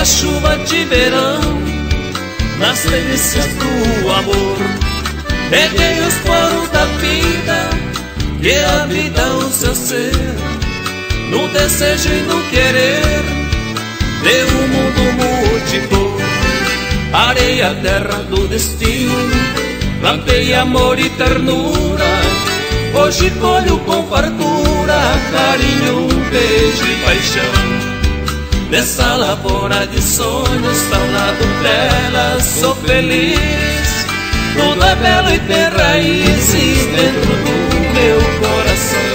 na chuva de verão, nas delícias do amor. Peguei os poros da vida que habitam o seu ser, no desejo e no querer de um mundo multicor. Arei a terra do destino, plantei amor e ternura. Hoje colho com fartura, carinho, beijo e paixão. Nessa lavoura de sonhos, ao lado dela sou feliz. Tudo é belo e tem raízes dentro do meu coração.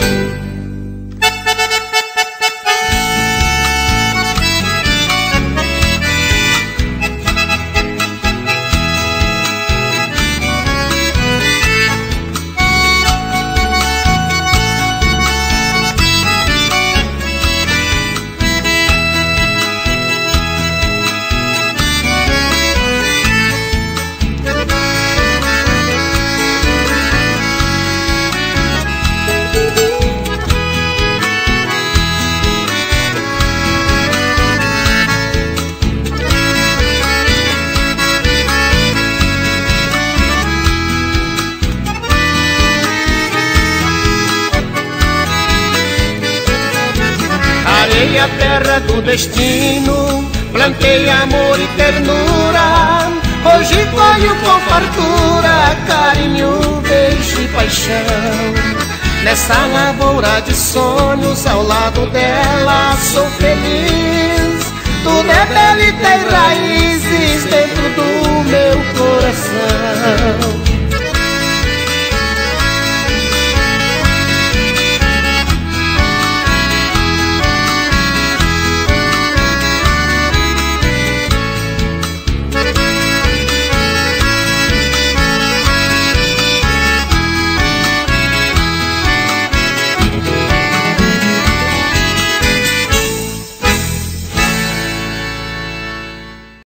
Arei a terra do destino, plantei amor e ternura. Hoje colho com fartura, carinho, beijo e paixão. Nessa lavoura de sonhos, ao lado dela sou feliz. Tudo é belo e tem raízes dentro do meu coração.